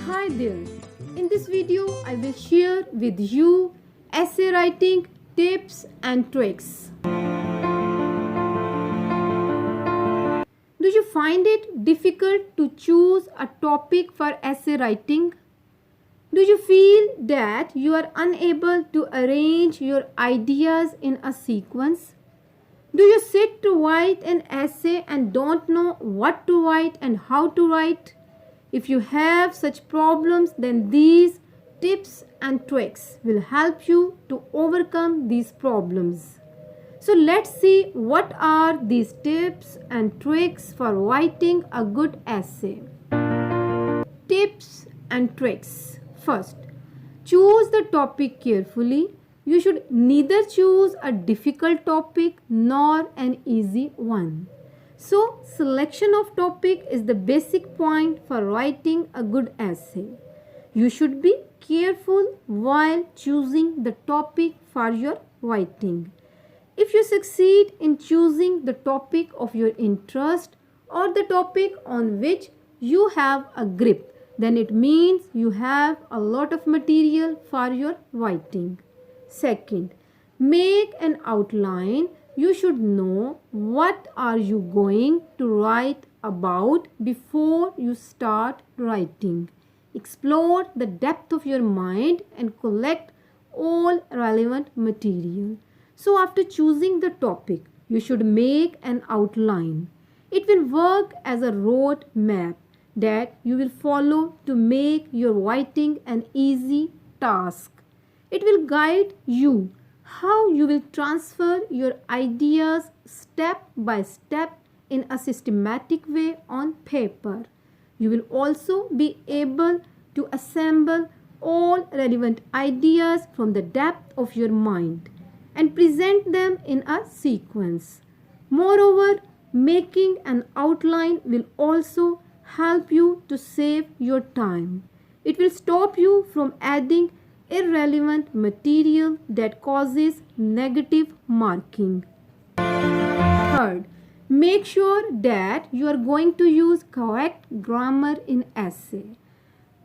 Hi there. In this video, I will share with you essay writing tips and tricks. Do you find it difficult to choose a topic for essay writing? Do you feel that you are unable to arrange your ideas in a sequence? Do you sit to write an essay and don't know what to write and how to write? If you have such problems, then these tips and tricks will help you to overcome these problems. So let's see what are these tips and tricks for writing a good essay. Tips and tricks. First, choose the topic carefully. You should neither choose a difficult topic nor an easy one. So, selection of topic is the basic point for writing a good essay. You should be careful while choosing the topic for your writing. If you succeed in choosing the topic of your interest or the topic on which you have a grip, then it means you have a lot of material for your writing. Second, make an outline. You should know what are you going to write about before you start writing. Explore the depth of your mind and collect all relevant material. So after choosing the topic, you should make an outline. It will work as a road map that you will follow to make your writing an easy task. It will guide you how you will transfer your ideas step by step in a systematic way on paper. You will also be able to assemble all relevant ideas from the depth of your mind and present them in a sequence. Moreover, making an outline will also help you to save your time. It will stop you from adding irrelevant material that causes negative marking. Third, make sure that you are going to use correct grammar in essay.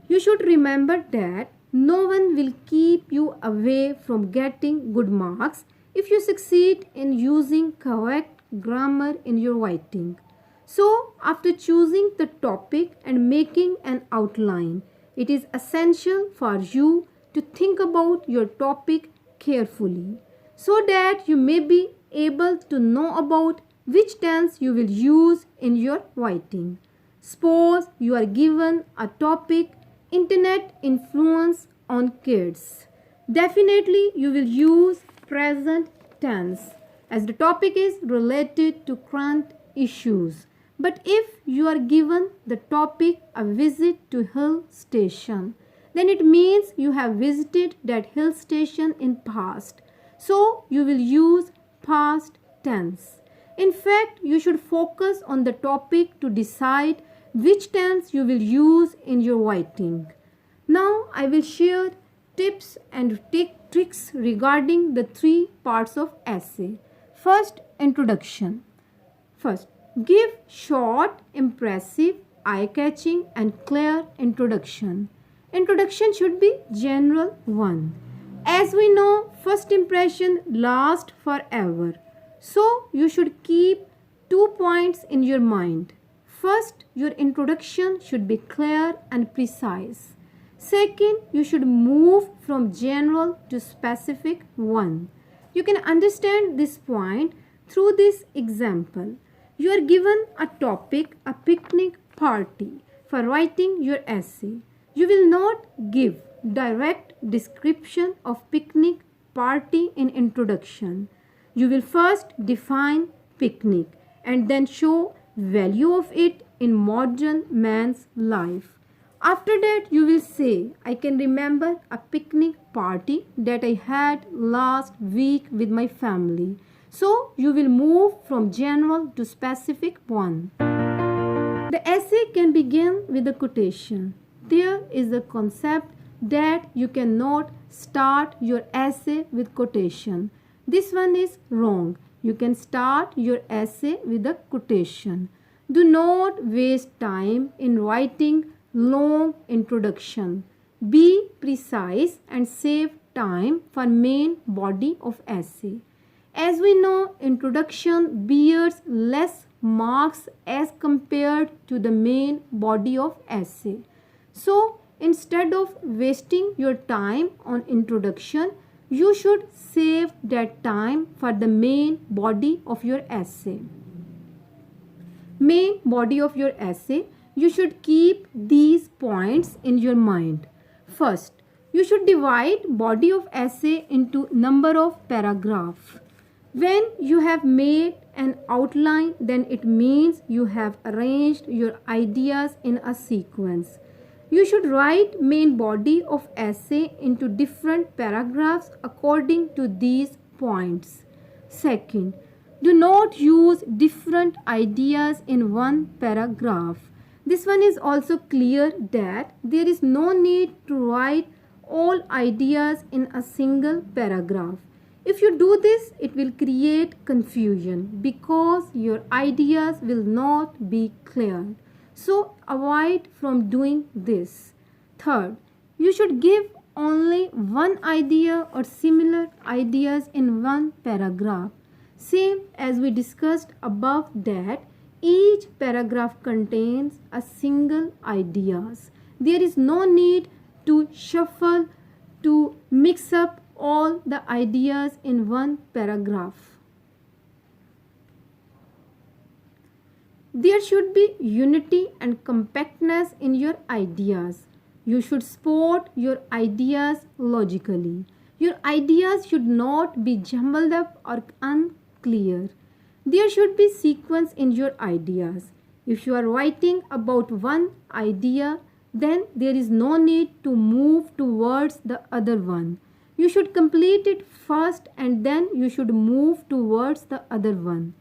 You should remember that no one will keep you away from getting good marks if you succeed in using correct grammar in your writing. So, after choosing the topic and making an outline, it is essential for you to think about your topic carefully so that you may be able to know about which tense you will use in your writing. Suppose you are given a topic, internet influence on kids. Definitely you will use present tense as the topic is related to current issues. But if you are given the topic a visit to hill station, then it means you have visited that hill station in past. So you will use past tense. In fact, you should focus on the topic to decide which tense you will use in your writing. Now I will share tips and tricks regarding the three parts of essay. First, introduction. First, give short, impressive, eye-catching and clear introduction. Introduction should be general one. As we know, first impression lasts forever. So you should keep 2 points in your mind. First, your introduction should be clear and precise. Second, you should move from general to specific one. You can understand this point through this example. You are given a topic, a picnic party, for writing your essay. You will not give direct description of picnic party in introduction. You will first define picnic and then show value of it in modern man's life. After that, you will say, I can remember a picnic party that I had last week with my family. So, you will move from general to specific one. The essay can begin with a quotation. There is a concept that you cannot start your essay with quotation. This one is wrong. You can start your essay with a quotation. Do not waste time in writing long introduction. Be precise and save time for main body of essay. As we know, introduction bears less marks as compared to the main body of essay. So, instead of wasting your time on introduction, you should save that time for the main body of your essay. Main body of your essay, you should keep these points in your mind. First, you should divide body of essay into number of paragraph. When you have made an outline, then it means you have arranged your ideas in a sequence. You should write main body of essay into different paragraphs according to these points. Second, do not use different ideas in one paragraph. This one is also clear that there is no need to write all ideas in a single paragraph. If you do this, it will create confusion because your ideas will not be clear. So avoid from doing this. Third, you should give only one idea or similar ideas in one paragraph. Same as we discussed above that each paragraph contains a single ideas. There is no need to shuffle, to mix up all the ideas in one paragraph. There should be unity and compactness in your ideas. You should support your ideas logically. Your ideas should not be jumbled up or unclear. There should be sequence in your ideas. If you are writing about one idea, then there is no need to move towards the other one. You should complete it first and then you should move towards the other one.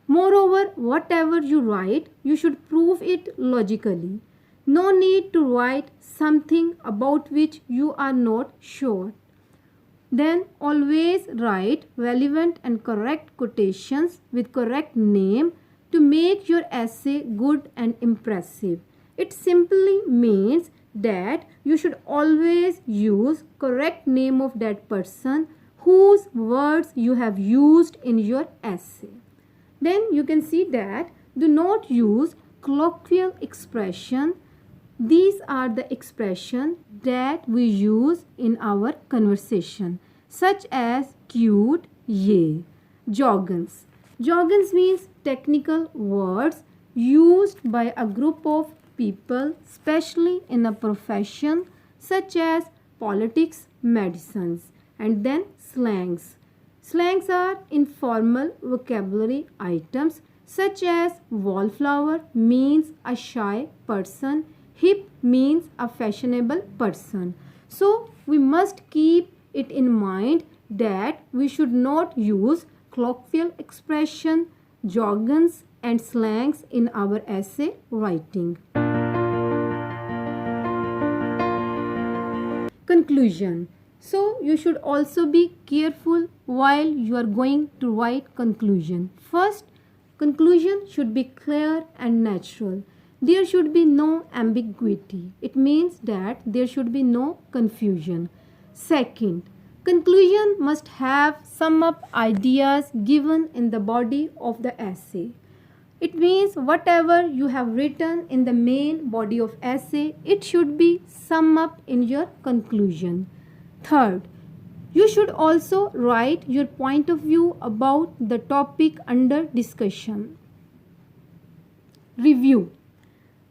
Moreover, whatever you write, you should prove it logically. No need to write something about which you are not sure. Then always write relevant and correct quotations with correct name to make your essay good and impressive. It simply means that you should always use correct name of that person whose words you have used in your essay. Then you can see that do not use colloquial expression. These are the expressions that we use in our conversation, such as cute, yay, jargons. Jargons means technical words used by a group of people, especially in a profession such as politics, medicines, and then slangs. Slangs are informal vocabulary items such as wallflower means a shy person, hip means a fashionable person. So we must keep it in mind that we should not use colloquial expression, jargons and slangs in our essay writing. Conclusion. So you should also be careful while you are going to write conclusion. First, conclusion should be clear and natural. There should be no ambiguity. It means that there should be no confusion. Second, conclusion must have sum up ideas given in the body of the essay. It means whatever you have written in the main body of essay, it should be sum up in your conclusion. Third, you should also write your point of view about the topic under discussion. Review.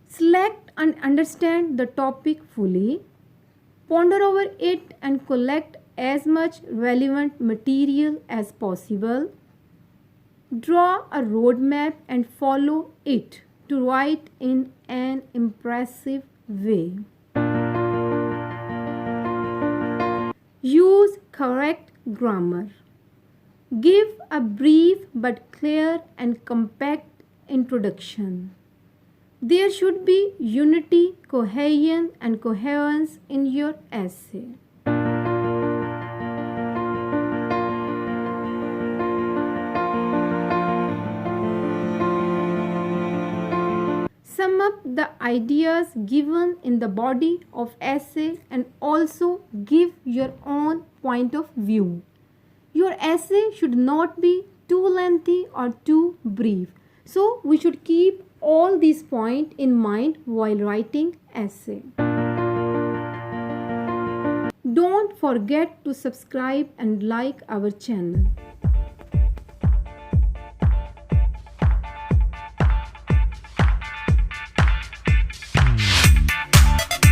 Select and understand the topic fully. Ponder over it and collect as much relevant material as possible. Draw a roadmap and follow it to write in an impressive way. Use correct grammar. Give a brief but clear and compact introduction. There should be unity, cohesion, and coherence in your essay. Sum up the ideas given in the body of essay and also give your own point of view. Your essay should not be too lengthy or too brief. So we should keep all these points in mind while writing essay. Don't forget to subscribe and like our channel.